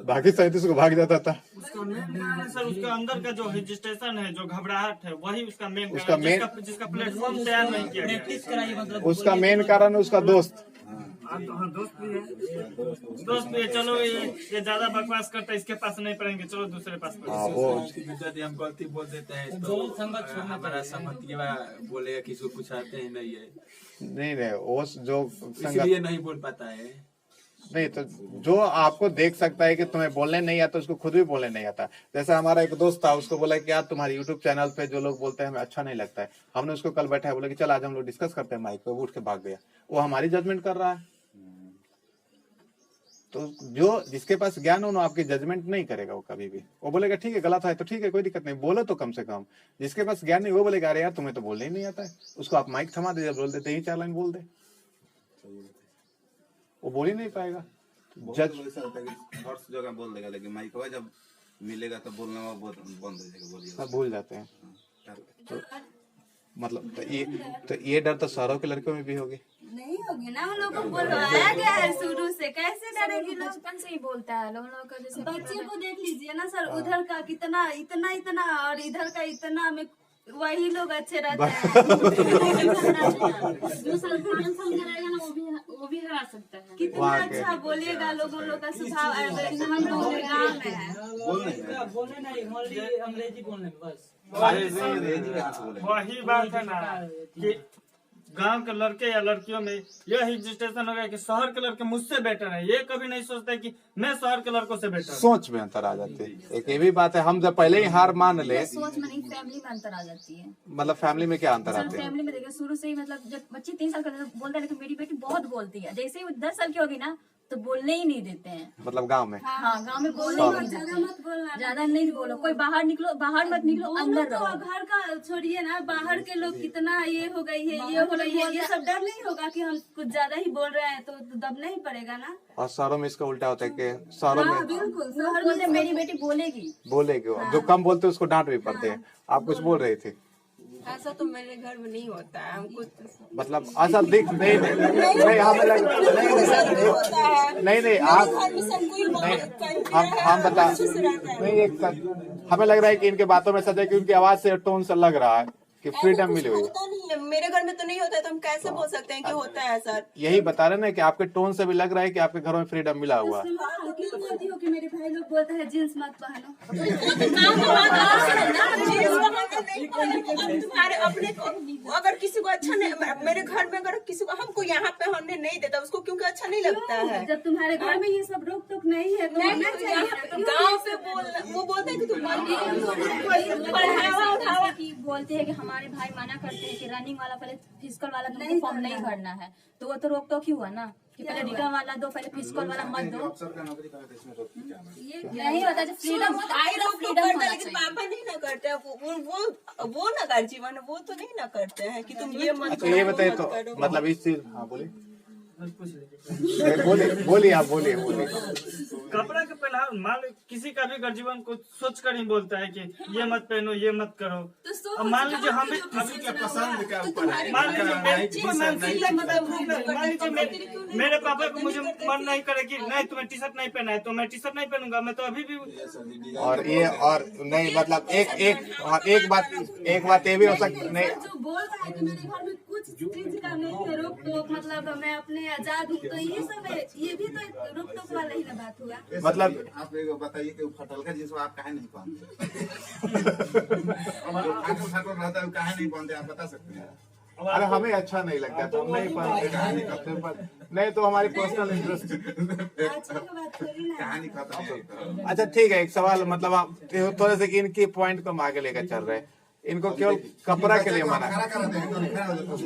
बाकी 37 को भाग जाता था। उसका मेन कारण है सर, उसके अंदर का जो रजिस्ट्रेशन है, जो घबराहट है, वही उसका मेन उसका कारण, जिसका प्लेटफॉर्म तैयार नहीं किया गया। प्रैक्टिस कराइए, मतलब उसका मेन कारण है उसका दोस्त। दोस्त भी है, चलो ये ज्यादा बकवास करता है, इसके पास नहीं पढ़ेंगे, चलो दूसरे पास हाँ, वो यदि हम गलती बोल देते हैं तो गलत संगत छोड़ना हमारा सहमतिया बोलेगा कि इसको कुछ आते ही नहीं है, नहीं वो जो इसलिए नहीं बोल पाता है। नहीं, तो जो आपको देख सकता है कि तुम्हें बोलने नहीं आता, उसको खुद भी बोलने नहीं आता। जैसे हमारा एक दोस्त था, उसको बोला कि यार तुम्हारे YouTube चैनल पे जो लोग बोलते हैं हमें अच्छा नहीं लगता है। हमने उसको कल बैठा है, बोला कि चल आज हम लोग डिस्कस करते हैं माइक पे, वो उठ के भाग गया। वो हमारी जजमेंट कर रहा है। तो जो जिसके पास ज्ञान हो ना आपकी जजमेंट नहीं करेगा, वो कभी भी वो बोलेगा ठीक है, गलत है तो ठीक है, कोई दिक्कत नहीं, बोलो तो कम से कम। जिसके पास ज्ञान नहीं वो बोलेगा अरे यार तुम्हें तो बोलने ही नहीं आता है। उसको आप माइक थमा दे, बोल देते ही 4 लाइन बोल दे, वो बोल ही नहीं पाएगा। जज थॉट्स जगह बोल देगा, लेकिन माइक जब मिलेगा तो बोलना बंद हो जाएगा, बोलिए भूल जाते हैं। तो मतलब तो ये डर तो शहरों के लड़कियों में भी होगी। नहीं होगी ना, उन लोगों को बोलवाया गया है शुरू से। से कैसे डरेगी लोग? बचपन से ही बोलता है लोग का, जैसे बच्चे को देख लीजिए ना सर, उधर का कितना इतना इतना और इधर का इतना में वही लोग अच्छे रहते हैं। जो संस्थान समझ रहेगा ना वो भी हरा सकता है। कितना वहाँ के। अच्छा बोलिएगा, लोगों लोग का स्वभाव हम लोग के गाँव में है। बोलने नहीं, ओनली अंग्रेजी बोलने में बस। वही बात है ना कि गांव के लड़के या लड़कियों में यह रजिस्ट्रेशन हो गया कि शहर के लड़के मुझसे बेटर है। ये कभी नहीं सोचते कि मैं शहर के लड़कों से बेटर हूँ। सोच में अंतर आ जाती है। एक ये भी बात है, हम जब पहले ही हार मान ले, सोच में नहीं, फैमिली में अंतर आ जाती है। मतलब फैमिली में क्या अंतर सर आते हैं? फैमिली में देखिए शुरू से ही, मतलब जब बच्ची 3 साल का बोलता है, लेकिन मेरी बेटी बहुत बोलती है। जैसे ही वो 10 साल की होगी ना तो बोलने ही नहीं देते हैं। मतलब गांव में हाँ, गांव में बोलने ही नहीं ज्यादा देते। मत बोलना, ज्यादा नहीं बोलो, कोई बाहर निकलो, बाहर मत निकलो, अंदर तो रहो। घर का छोड़िए ना, बाहर के लोग कितना ये हो गई है, ये हो गई है, ये सब डर नहीं होगा कि हम कुछ ज्यादा ही बोल रहे हैं तो दबना ही पड़ेगा ना। और शहरों में इसका उल्टा होता है कि शहरों हाँ में बिल्कुल, वो शहर बोलते में मेरी बेटी बोलेगी। बोलेगे, जो कम बोलते हैं उसको डांट भी पड़ते हैं। आप कुछ बोल रही थी, ऐसा तो मेरे घर में नहीं होता है। हमको मतलब ऐसा दिख नहीं हमें लग नहीं आप हम बता नहीं, एक हमें लग रहा है कि इनके बातों में सच है कि उनकी आवाज से, टोन से लग रहा है कि फ्रीडम मिली हुई है। होता नहीं है, मेरे घर में तो नहीं होता है, तो हम कैसे बोल सकते हैं कि होता है सर? यही बता रहे ना कि आपके टोन से भी लग रहा है कि आपके घरों में फ्रीडम मिला हुआ है। क्यों बोलती हो कि मेरे भाई लोग बोलते हैं जींस मत पहनो? तुम्हारे अपने को अगर किसी को अच्छा नहीं, मेरे घर में अगर किसी को हमको यहाँ पे हमने नहीं देता, उसको क्योंकि अच्छा नहीं लगता है। जब तुम्हारे घर में ये सब रोक टोक नहीं है तो होना चाहिए। गाँव से वो बोलते हैं कि तुम बोलते हैं कि हमारे भाई मना करते हैं कि रनिंग वाला पहले फिजिकल वाला तुमको फॉर्म नहीं भरना है, तो वो तो रोक टोक ही हुआ ना कि पहले रिटर्न वाला दो, पहले फिजिकल वाला मत दो। नहीं होता, जब फ्रीडम होता है तो फ्रीडम होना लेकिन चाहिए। पापा नहीं ना करते हैं। वो ना कर जीवन, वो तो नहीं ना करते हैं कि तुम ये मत अच्छा करो, ये वो बताइए मत तो करो। मतलब इस चीज, हाँ बोलिए बोलिए आप बोलिए। कपड़ा के पहनाव, मान लो किसी का भी गर्जीवन को सोच कर ही बोलता है कि ये मत पहनो, ये मत करो। अब मान लीजिए हम भी, किसी का पसंद का ऊपर है। मान लीजिए मतलब मेरे पापा को मुझे मन नहीं करे कि नहीं तुम्हें टी शर्ट नहीं पहना है, तो मैं टी शर्ट नहीं पहनूंगा। मैं तो अभी भी और ये और नहीं मतलब एक बात ये भी हो सकती नहीं, जो बोल रहा है कि मेरे घर में कुछ चीज का नहीं है रोक टोक, मतलब मैं अपने आजाद हूँ, तो ये सब है, ये भी तो रोक टोक वाला ही ना बात हुआ। मतलब आप एक बताइए कि फटल का जींस आप काहे नहीं पहनते? जो फाटल रहता है वो काहे नहीं पहनते, आप बता सकते हैं? अरे हमें अच्छा नहीं लगता तो हम नहीं पहनते, नहीं तो हमारी पर्सनल इंटरेस्ट। अच्छा की बात थोड़ी ना है। कहानी खत्म है। अच्छा ठीक है, एक सवाल मतलब आप थोड़े से इनकी पॉइंट को हम आगे लेकर चल रहे हैं। इनको केवल कपड़ा के लिए मना खड़ा करा देंगे, खड़ा हो जाओ।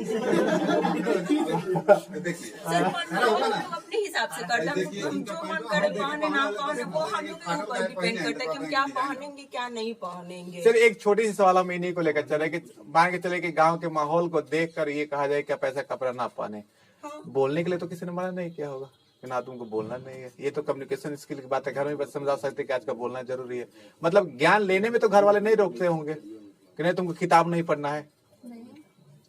देखिए सर हम लोग अपने हिसाब से करते हैं। हम जो मन करे पहने ना पहने, वो हम लोग के ऊपर डिपेंड करता है कि हम क्या पहनेंगे क्या नहीं पहनेंगे। चलिए एक छोटी सी सवाल हम इन्हीं को लेकर चल रहे हैं कि मान के चले कि गांव के माहौल को देखकर ये कहा जाए कि आप ऐसा कपड़ा ना पहने। बोलने के लिए तो किसी ने मना नहीं किया होगा कि ना तुमको बोलना नहीं है, ये तो कम्युनिकेशन स्किल की बात है। घर में बस समझा सकते कि आज का बोलना जरूरी है। मतलब ज्ञान लेने में तो घर वाले नहीं रोकते होंगे कि नहीं तुमको किताब नहीं पढ़ना है,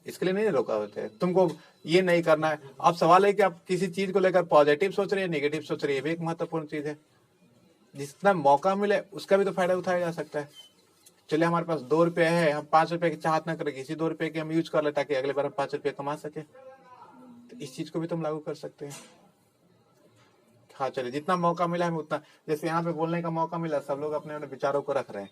इसके लिए नहीं रोका होते, तुमको ये नहीं करना है। अब सवाल है कि आप किसी चीज को लेकर पॉजिटिव सोच रहे हैं, नेगेटिव सोच रहे हैं, ये भी एक महत्वपूर्ण चीज है। जितना मौका मिले उसका भी तो फायदा उठाया जा सकता है। चलिए हमारे पास 2 रुपए है, हम 5 रुपए की चाहत ना करें, इसी 2 रुपए की हम यूज कर ले ताकि अगले बार हम 5 रुपए कमा सके। तो इस चीज को भी तुम लागू कर सकते हैं। हाँ चलिए, जितना मौका मिला हमें उतना, जैसे यहाँ पे बोलने का मौका मिला, सब लोग अपने अपने विचारों को रख रहे हैं।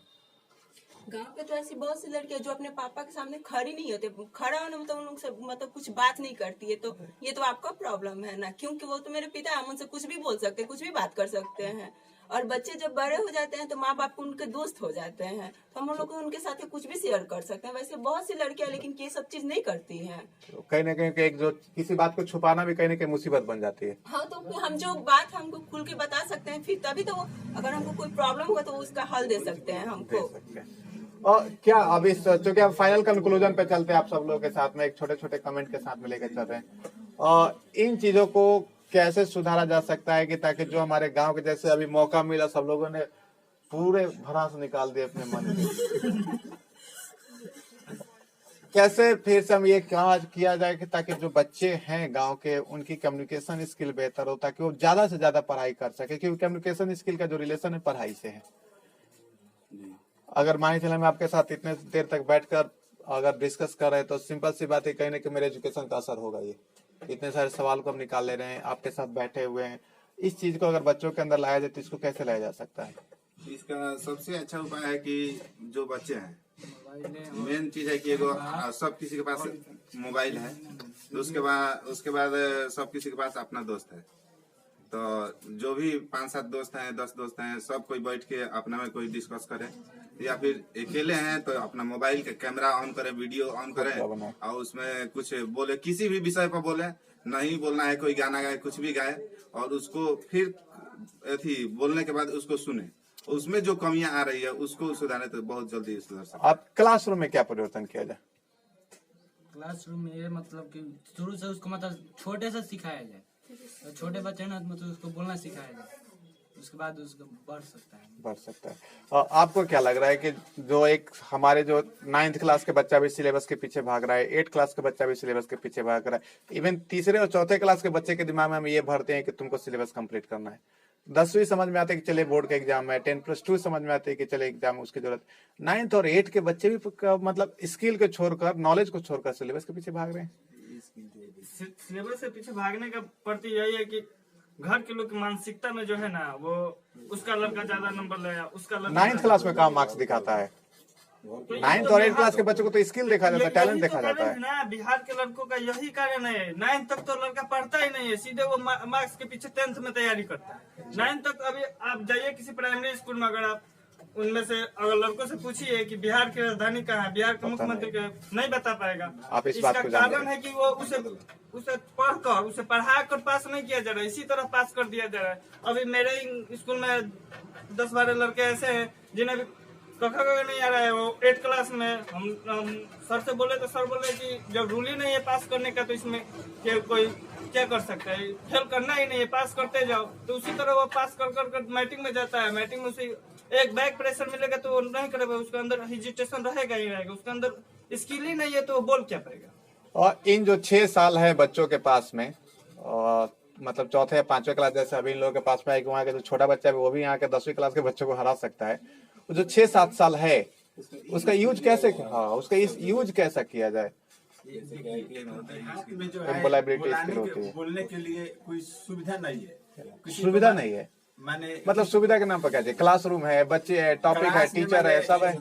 गांव पे तो ऐसी बहुत सी लड़कियां जो अपने पापा के सामने खड़ी नहीं होते, खड़ा होने मतलब उन लोग से मतलब कुछ बात नहीं करती है। तो ये तो आपका प्रॉब्लम है ना, क्योंकि वो तो मेरे पिता है, हम उनसे कुछ भी बोल सकते हैं, कुछ भी बात कर सकते हैं। और बच्चे जब बड़े हो जाते हैं तो माँ बाप उनके दोस्त हो जाते हैं, तो हम लोग उनके साथ कुछ भी शेयर कर सकते हैं। वैसे बहुत सी लड़कियां लेकिन ये सब चीज नहीं करती हैं। तो कहीं ना कहीं एक जो किसी बात को छुपाना भी कहीं ना कहीं मुसीबत बन जाती है। हाँ, तो हम जो बात हमको खुल के बता सकते हैं, फिर तभी तो अगर हमको कोई प्रॉब्लम होगा तो उसका हल दे सकते हैं हमको। और क्या अब इस चूंकि हम फाइनल कंक्लूजन पे चलते हैं, आप सब लोगों के साथ में एक छोटे छोटे कमेंट के साथ में लेकर चल रहे हैं, और इन चीजों को कैसे सुधारा जा सकता है कि ताकि जो हमारे गांव के जैसे अभी मौका मिला, सब लोगों ने पूरे भड़ास निकाल दिए अपने मन के। कैसे फिर से हम ये कहा किया जाए कि ताकि जो बच्चे हैं गांव के उनकी कम्युनिकेशन स्किल बेहतर हो, ताकि वो ज्यादा से ज्यादा पढ़ाई कर सके, क्योंकि कम्युनिकेशन स्किल का जो रिलेशन है पढ़ाई से है। अगर मान चले मैं आपके साथ इतने देर तक बैठकर अगर डिस्कस कर रहे हैं तो सिंपल सी बात है कहीं ना कहीं मेरे एजुकेशन का असर होगा। ये इतने सारे सवाल को हम निकाल ले रहे हैं, आपके साथ बैठे हुए हैं। इस चीज को अगर बच्चों के अंदर लाया जाए तो इसको कैसे लाया जा सकता है? इसका सबसे अच्छा उपाय है कि जो बच्चे हैं, मेन चीज है कि एगो सब किसी के पास मोबाइल है, तो उसके बाद सब किसी के पास अपना दोस्त है। तो जो भी 5-7 दोस्त हैं, 10 दोस्त हैं, सब कोई बैठ के अपना में कोई डिस्कस करे, या फिर अकेले हैं तो अपना मोबाइल का कैमरा ऑन करे, वीडियो ऑन करे और उसमें कुछ बोले, किसी भी विषय पर बोले, नहीं बोलना है कोई गाना गाए, कुछ भी गाए, और उसको फिर बोलने के बाद उसको सुने, उसमें जो कमियां आ रही है उसको सुधारे तो बहुत जल्दी सुधर सकते हैं। आप क्लासरूम में क्या परिवर्तन किया जाए? क्लासरूम में ये मतलब कि शुरू से उसको मतलब छोटे से सिखाया जाए, तो छोटे बच्चे ना मतलब उसको बोलना सिखाया जाए, उसके बाद उसको बढ़ सकता है। और आपको क्या लग रहा है कि जो एक हमारे जो 9th क्लास के बच्चा भी सिलेबस के पीछे भाग रहा है, 8th क्लास के बच्चा भी सिलेबस के पीछे भाग रहा है, इवन तीसरे और चौथे क्लास के बच्चे के दिमाग में हम ये भरते हैं कि तुमको सिलेबस कंप्लीट करना है। 10वीं समझ में आते है कि चले बोर्ड का एग्जाम है, 10+2 समझ में आते है कि चले एग्जाम उसकी जरूरत। 9th और 8th के बच्चे भी मतलब स्किल को छोड़कर, नॉलेज को छोड़कर सिलेबस के पीछे भाग रहे हैं। सिलेबस से पीछे भागने का प्रति यही है कि घर के लोग की मानसिकता में जो है ना, वो उसका लड़का ज्यादा नंबर लाया, उसका लड़का 9th क्लास में कहाँ मार्क्स दिखाता है? 9th और 8th क्लास के बच्चों को तो स्किल देखा जाता है, टैलेंट देखा जाता है ना। बिहार के लड़कों का यही कारण है, 9th तक तो लड़का पढ़ता ही नहीं है, सीधे वो मार्क्स के पीछे 10th में तैयारी करता है। 9th तक अभी आप जाइए किसी प्राइमरी स्कूल में, अगर आप उनमें से अगर लड़कों से पूछिए कि बिहार की राजधानी कहाँ है, बिहार के मुख्यमंत्री का, नहीं बता पाएगा। आप इस बात को कारण है कि वो उसे पढ़कर, उसे पढ़ा कर पास नहीं किया जा रहा है, इसी तरह पास कर दिया जा रहा है। अभी मेरे स्कूल में 10-12 लड़के ऐसे हैं जिन्हें कखा नहीं आ रहा है, वो 8th क्लास में। हम सर से बोले तो सर बोले कि जब रूल ही नहीं है पास करने का तो इसमें कोई क्या कर सकता है, फेल करना ही नहीं है, पास करते जाओ। तो उसी तरह वो पास कर मैट्रिक में जाता है, मैट्रिक में उसे एक बैक प्रेशर मिलेगा तो वो नहीं करेगा, उसके अंदर हेजिटेशन रहेगा ही रहेगा, उसके अंदर स्किल ही नहीं है तो वो बोल क्या पाएगा। और इन जो 6 साल है बच्चों के पास में, और मतलब चौथे या 5वें क्लास जैसे अभी इन लोगों के पास में है कि वहाँ के जो छोटा बच्चा है वो भी यहाँ के 10वीं क्लास के बच्चों को हरा सकता है। जो 6-7 साल है उसका यूज कैसे, उसका यूज कैसा किया जाए? में जो है बोलने के लिए कोई सुविधा नहीं है, सुविधा नहीं है माने मतलब सुविधा के नाम पर क्या चाहिए? क्लासरूम है, बच्चे है, टॉपिक है, टीचर है, सब है।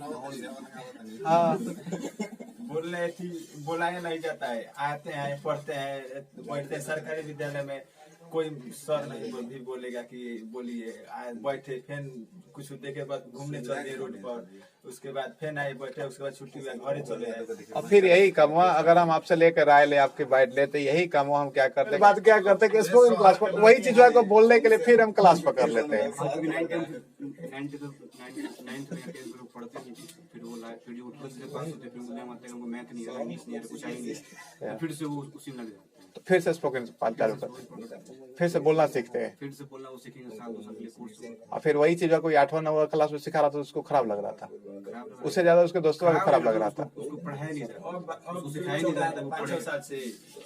हाँ, बोलाया नहीं जाता है, आते हैं, पढ़ते हैं, बैठते हैं। सरकारी विद्यालय में कोई सर नहीं भी बोलेगा कि बोलिए, बैठे, फिर कुछ देखे बाद घूमने चल गए रोड पर, उसके बाद फिर आए बैठे, उसके बाद छुट्टी हुआ घर चले आए। और फिर यही काम हुआ, अगर हम आपसे लेकर राय ले, आपकी बाइट लेते, यही काम हुआ हम क्या करते, बात क्या करते कि इसको क्लास पर वही चीज को बोलने के लिए फिर हम क्लास पर कर लेते हैं। तो फिर से स्पोकन चालू करते, फिर से बोलना सीखते हैं, और फिर वही चीज कोई 8वां 9वां क्लास में सिखा रहा था उसको खराब लग रहा था, उससे ज्यादा उसके दोस्तों को खराब लग रहा था।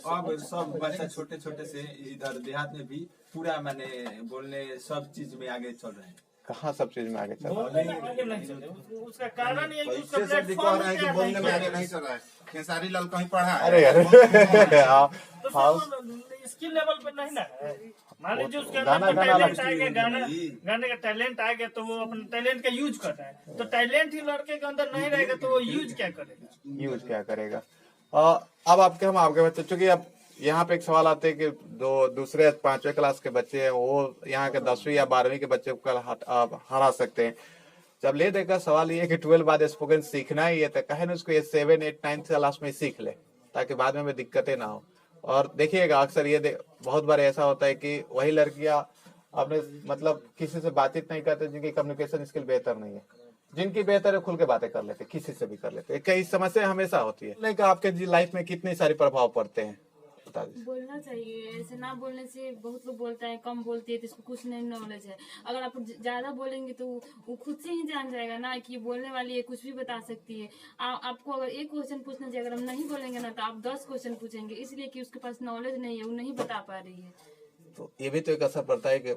अब सब बच्चा छोटे छोटे से इधर देहात में भी पूरा माने बोलने सब चीज में आगे चल रहे हैं। कहाँ सब चीज में आगे चल रहा है? उसका कारण ये है कि उसका दिखा रहा है कि बोलने में आगे नहीं चल रहा है। खेसारी लाल कहीं पढ़ा है? अरे यार स्किल लेवल पे नहीं ना है। मान लीजिए उसके अंदर टैलेंट आ गया, गाने का टैलेंट आ गया तो वो अपने टैलेंट का यूज कर रहा है। तो टैलेंट ही लड़के के अंदर नहीं रहेगा तो वो यूज क्या करेगा? अब हम आपके बच्चे, चूंकि अब यहाँ पे एक सवाल आते हैं कि दूसरे 5वें क्लास के बच्चे हैं वो यहाँ के 10वीं या 12वीं के बच्चे को हरा सकते हैं। जब ले देखा सवाल ये कि 12 बाद स्पोकन सीखना ही है तो कहे ना उसको ये 7, 8, 9 क्लास में सीख ले ताकि बाद में दिक्कतें ना हो। और देखिएगा अक्सर ये बहुत बार ऐसा होता है कि वही लड़कियां अपने मतलब किसी से बातचीत नहीं करते जिनकी कम्युनिकेशन स्किल बेहतर नहीं है, जिनकी बेहतर है खुल के बातें कर लेते, किसी से भी कर लेते। कई समस्या हमेशा होती है। लेकिन आपके लाइफ में कितने सारे प्रभाव पड़ते हैं बता दीजिए। बोलना चाहिए, ऐसे ना बोलने से बहुत लोग बोलता है कम बोलती है तो इसको कुछ नहीं नॉलेज है। अगर आप ज्यादा बोलेंगे तो वो खुद से ही जान जाएगा ना कि बोलने वाली है, कुछ भी बता सकती है। आपको अगर एक क्वेश्चन पूछना चाहिए, अगर हम नहीं बोलेंगे ना तो आप 10 क्वेश्चन पूछेंगे, इसलिए कि उसके पास नॉलेज नहीं है, वो नहीं बता पा रही है। तो ये भी तो एक असर पड़ता है कि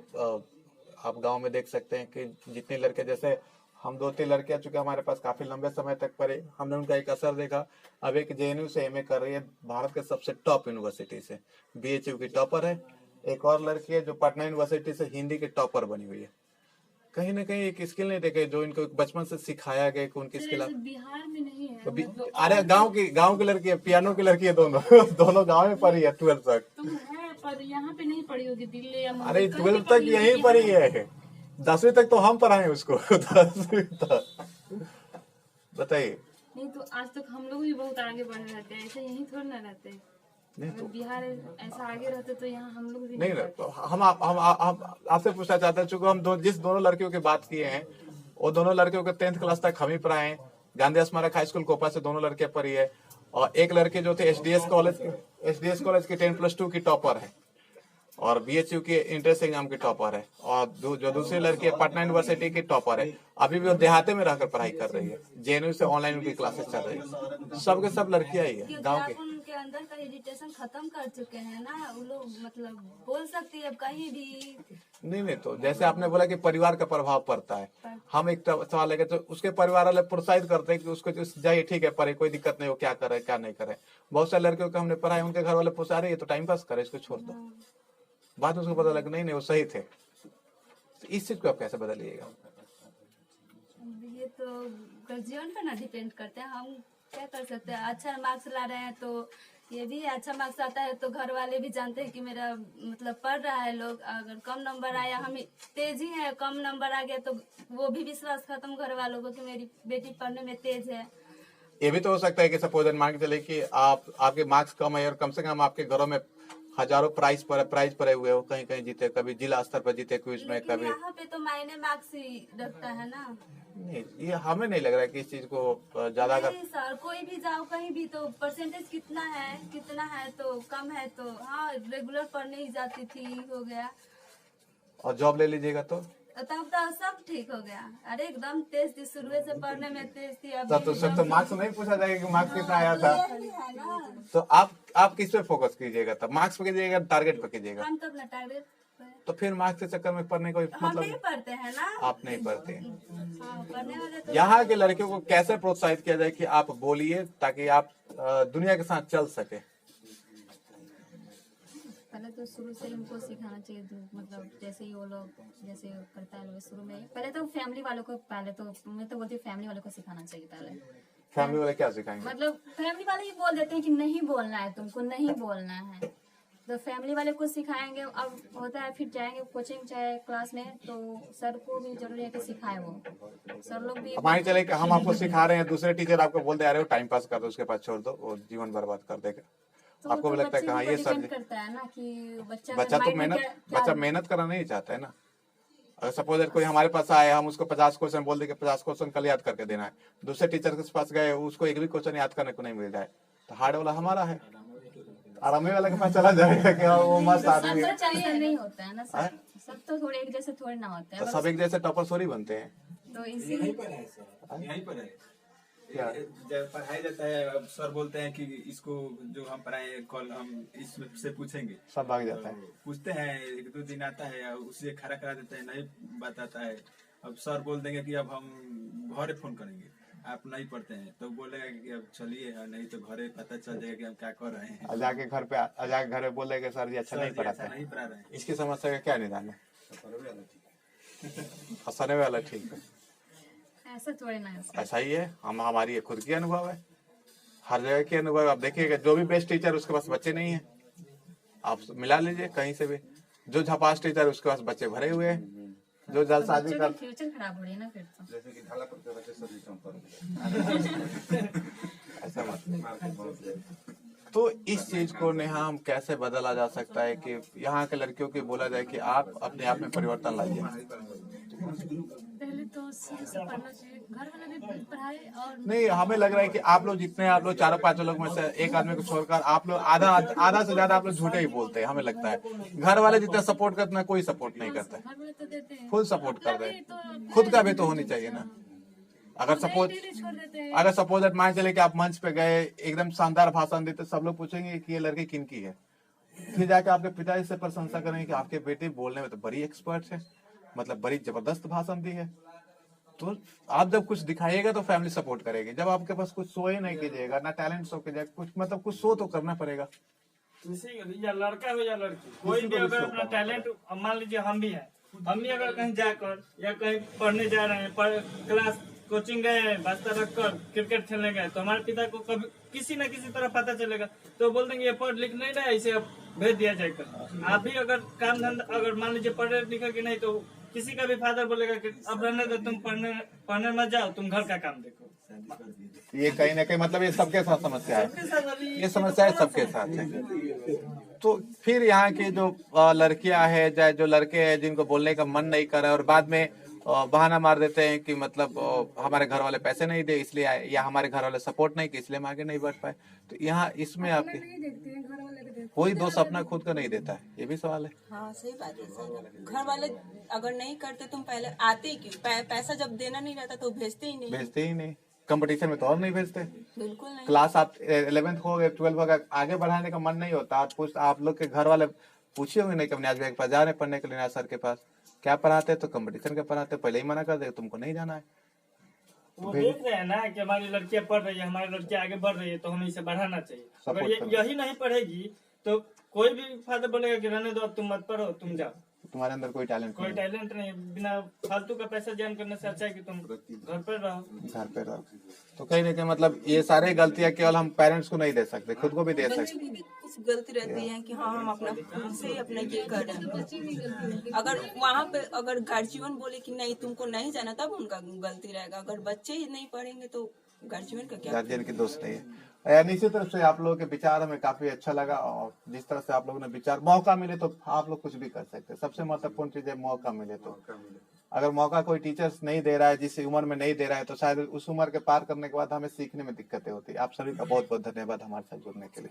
आप गांव में देख सकते हैं कि जितने लड़के, जैसे हम 2-3 लड़कियां चूंकि हमारे पास काफी लंबे समय तक पढ़े, हमने उनका एक असर देखा। अब एक जेएनयू से एमए कर रही है, भारत के सबसे टॉप यूनिवर्सिटी से, बीएचयू की टॉपर है। एक और लड़की है जो पटना यूनिवर्सिटी से हिंदी की टॉपर बनी हुई है। कहीं ना कहीं एक स्किल नहीं देखे जो इनको बचपन से सिखाया गया कि उनकी स्किल। बिहार में नहीं है तो अरे गांव की लड़की है, पियानो की लड़की है, दोनों दोनों गांव में पढ़ी है 12 तक। तो है पर यहाँ पे नहीं पढ़ी होगी, दिल्ली या मुंबई, अरे कहीं 12 पे तक पढ़ी यहीं होगी, पढ़ी यहाँ है, 10वीं तक तो हम पढ़ाए उसको 10वीं तक। बताइए। नहीं तो आज तक हम लोग भी बहुत आगे बढ़ रहते हैं, ऐसे यहीं थोड़ी ना रहते। नहीं अगर तो बिहार ऐसा आगे रहते तो यहाँ हम लोग भी नहीं रहते। तो हम आपसे पूछना चाहते हैं, चूंकि हम जिस दोनों लड़कियों की बात किए हैं वो दोनों लड़कियों के 10th क्लास तक हम ही पढ़ाए हैं। गांधी स्मारक हाई स्कूल कोपा से दोनों लड़कियां पढ़ी है, और एक लड़की जो थे एसडीएस कॉलेज की 10+2 की टॉपर है, और बीएचयू की इंट्रेंस एग्जाम की टॉपर है, और जो दूसरी लड़की है पटना यूनिवर्सिटी की टॉपर है। अभी भी वो देहाते में रहकर पढ़ाई कर रही है, जेएनयू से ऑनलाइन उनकी क्लासेस चल रही है। सबके सब लड़कियां ही है गाँव के। उनके अंदर का इरिटेशन खत्म कर चुके हैं ना, वो लोग मतलब बोल सकती है अब कहीं भी। नहीं तो जैसे आपने बोला कि परिवार का प्रभाव पड़ता है, हम एक सवाल है तो उसके परिवार वाले प्रोत्साहित करते हैं कि उसको जाइए, ठीक है पढ़े, कोई दिक्कत नहीं हो, क्या करे क्या नहीं करे। बहुत सारे लड़कियों को हमने पढ़ाया, उनके घर वाले पूछा रहे तो टाइम पास करे, इसको छोड़ दो। बाद में उसको पता लगा नहीं वो सही थे। तो इस चीज को आप कैसे बदलिएगा? ये तो गार्जियन पे ना डिपेंड करते हैं, हम क्या कर सकते हैं। अच्छा मार्क्स ला रहे हैं तो ये भी अच्छा मार्क्स आता है तो घर वाले भी जानते हैं कि मेरा मतलब पढ़ रहा है लोग। अगर कम नंबर आया, हम तेज ही है, कम नंबर आ गया तो वो भी विश्वास खत्म घर वालों को कि मेरी बेटी पढ़ने में तेज है। ये भी तो हो सकता है कि सपोज मान के चले कि आपके मार्क्स कम है और कम से कम आपके घरों में हजारों प्राइज पड़े हुए हो, कहीं कहीं जीते, कभी जिला स्तर पर जीते क्विज में, कभी यहाँ पे तो मायने मार्क्स ही रखता है ना। नहीं, ये हमें नहीं लग रहा है कि इस चीज को ज्यादा कर। नहीं सर, कोई भी जाओ कहीं भी तो परसेंटेज कितना है तो कम है तो हाँ रेगुलर पढ़ने ही जाती थी, हो गया। और जॉब ले लीजिएगा तो तब तो सब ठीक हो गया। अरे एकदम तेज थी, शुरू से पढ़ने में तेज थी। सब तो मार्क्स नहीं पूछा जाएगा कि मार्क्स कितना आया था। तो आप किस पे फोकस कीजिएगा? तब मार्क्स पे कीजिएगा, टारगेट पे कीजिएगा? हम तो अपना टारगेट तो फिर मार्क्स के चक्कर में पढ़ने कोई हम मतलब नहीं पढ़ते हैं ना। आप नहीं पढ़ते। हाँ, पढ़ने वाले तो यहाँ के लड़कियों को कैसे प्रोत्साहित किया जाए कि आप बोलिए ताकि आप दुनिया के साथ चल सके? पहले तो शुरू से ही उनको सिखाना चाहिए, मतलब जैसे ही वो लोग जैसे करता है शुरू में, पहले तो फैमिली वालों को, पहले तो मैं तो बोलती हूँ फैमिली वालों को सिखाना चाहिए। पहले फैमिली वाले क्या सिखाएंगे? मतलब फैमिली वाले ही बोल देते हैं कि नहीं बोलना है, तुमको नहीं बोलना है, तो फैमिली वाले को सिखाएंगे। अब होता है फिर जाएंगे कोचिंग चाहे क्लास में तो सर को भी जरूरी है कि सिखाए वो सर लोग भी। मान चले कि हम आपको सिखा रहे हैं, दूसरे टीचर आपको बोल दे रहे हो टाइम पास कर दो, उसके पास छोड़ दो, वो जीवन बर्बाद कर देगा। तो आपको भी लगता है कि हाँ ये सर करता है ना कि बच्चा तो मेहनत करना नहीं चाहता है ना। अगर सपोज कोई हमारे पास आए, हम उसको 50 क्वेश्चन बोल दे कि 50 क्वेश्चन कल याद करके देना है, दूसरे टीचर के पास गए उसको एक भी क्वेश्चन याद करने को नहीं मिल जाए, तो हार्ड वाला हमारा है, आरामी वाला के पास चला जाएगा कि वो मस्त आदमी है। नहीं होता है ना सर, सब तो थोड़े एक जैसे थोड़े ना होते हैं। तो सब एक जैसे टॉपर थोड़ी बनते हैं। तो इसी यहीं पर है जब पढ़ाया जाता है। अब सर बोलते हैं कि इसको जो हम पढ़ाए कल हम इससे पूछेंगे, सब भाग जाता है। पूछते हैं, 1-2 दिन आता है, उसे खड़ा करा देते हैं, नहीं बताता है। अब सर बोल देंगे कि अब हम घरे फोन करेंगे, आप नहीं पढ़ते हैं, तो बोलेगा कि अब चलिए, नहीं तो घरे पता चल जाएगा कि हम क्या कर रहे हैं। जाके घर पे बोलेगा सर जी अच्छा नहीं पढ़ाते नहीं पढ़ा रहे हैं। इसकी समस्या का क्या निदान है? हंसने वाला ठीक है, ऐसा थोड़े ना है। ऐसा ही है। हमारी खुद की अनुभव है, हर जगह के अनुभव। आप देखिएगा जो भी बेस्ट टीचर उसके पास बच्चे नहीं है, आप मिला लीजिए कहीं से भी। जो झपास टीचर उसके पास बच्चे भरे हुए हैं, जो जल्दबाजी कर फ्यूचर खराब हो रही है ना फिर तो। जैसे कि ढाला पर के बच्चे सभी चंपर ऐसा मत। तो इस चीज को नेहा हम कैसे बदला जा सकता है कि यहाँ के लड़कियों की बोला जाए कि आप अपने आप में परिवर्तन लाइए? पहले पहले तो शुरू से पढ़ना चाहिए, घर वाले भी पढ़ाए और नहीं, हमें लग रहा है कि आप लोग जितने आप लोग 4-5 लोग में से एक आदमी को छोड़कर आप लोग आधा से ज्यादा आप लोग झूठे ही बोलते हैं। हमें लगता है घर वाले जितना सपोर्ट करते हैं कोई सपोर्ट नहीं करता है, घर वाले तो देते हैं, फुल सपोर्ट कर रहे तो हैं। खुद का भी तो होनी चाहिए ना। अगर सपोज छोड़ देते हैं। अगर सपोज दैट मान चले कि आप मंच पे गए, एकदम शानदार भाषण देते, सब लोग पूछेंगे कि ये लड़की किनकी है, फिर जाके आपके पिताजी से प्रशंसा करेंगे कि आपके बेटे बोलने में तो बड़ी एक्सपर्ट है, मतलब बड़ी जबरदस्त भाषण दी है। तो आप जब कुछ दिखाइएगा तो फैमिली सपोर्ट करेगी। जब आपके पास कुछ शो ही नहीं कीजिएगा, ना टैलेंट शो कीजिएगा, कुछ मतलब कुछ शो तो करना पड़ेगा। या लड़का हो या लड़की, कोई भी अगर अपना टैलेंट, मान लीजिए हम भी अगर कहीं जाकर या कहीं पढ़ने जा रहे हैं, क्लास कोचिंग गए हैं, वास्ता रखकर क्रिकेट खेलने गए, तो हमारे पिता को कभी किसी न किसी तरह पता चलेगा, तो बोल देंगे ये पढ़ लिख नहीं रहा है, इसे अब भेज दिया जाएगा। आप भी अगर काम धंधा, अगर मान लीजिए पढ़े लिखे कि नहीं, तो किसी का भी फादर बोलेगा कि अब रहने दो, तुम पढ़ने मत जाओ, तुम घर का काम देखो। ये कहीं ना कहीं मतलब ये सबके साथ समस्या है, ये समस्या सबके साथ है। तो फिर यहाँ की जो लड़कियां हैं, चाहे जो लड़के हैं, जिनको बोलने का मन नहीं कर रहा है और बाद में बहाना मार देते हैं कि मतलब हमारे घर वाले पैसे नहीं दे इसलिए, या हमारे घर वाले सपोर्ट नहीं किए इसलिए हम आगे नहीं बढ़ पाए, तो यहाँ इसमें आपके कोई दोस्त अपना खुद का नहीं देता है, ये भी सवाल है। हाँ सही बात है, सही बात। घर वाले अगर नहीं करते, तुम पहले आते ही क्यों? पैसा जब देना नहीं रहता तो भेजते ही नहीं। कंपटीशन में तो और नहीं भेजते, बिल्कुल नहीं। क्लास आप 11th हो गए, 12th हो गए, आगे बढ़ाने का मन नहीं होता। आप लोग के घर वाले पूछे होंगे नहीं कभी, आज के पास जा रहे पढ़ने के लिए, ना सर के पास क्या पढ़ाते हैं, तो कंपटीशन के पढ़ाते, पहले ही मना कर दे तुमको नहीं जाना है। वो देख रहे हैं ना कि हमारी लड़कियां पढ़ रही है, हमारी लड़कियां आगे बढ़ रही है, तो हमें इसे बढ़ाना चाहिए। अगर यही नहीं पढ़ेगी तो कोई भी फादर बोलेगा कि रहने दो, अब तुम मत पढ़ो, तुम जाओ, तुम्हारे अंदर कोई टैलेंट नहीं, बिना फालतू का पैसा जान करने से अच्छा है कि तुम घर पर रहो। तो कहीं ना कहीं मतलब ये सारे गलतियां केवल हम पेरेंट्स को नहीं दे सकते, खुद को भी दे सकते। कुछ गलती रहती है कि हाँ हम अपना खुद से ही अपना ये कर रहे हैं। अगर वहाँ पे अगर गार्जियन बोले कि नहीं तुमको नहीं जाना, तब उनका गलती रहेगा। अगर बच्चे ही नहीं पढ़ेंगे तो गार्जियन का क्या? गार्जियन की दोस्त नहीं है। निश्चित तरफ से आप लोगों के विचार हमें काफी अच्छा लगा, और जिस तरह से आप लोगों ने विचार, मौका मिले तो आप लोग कुछ भी कर सकते हैं। सबसे महत्वपूर्ण चीज है मौका मिले तो। अगर मौका कोई टीचर्स नहीं दे रहा है, जिस उम्र में नहीं दे रहा है, तो शायद उस उम्र के पार करने के बाद हमें सीखने में दिक्कतें होती है। आप सभी का बहुत बहुत धन्यवाद हमारे साथ जुड़ने के लिए।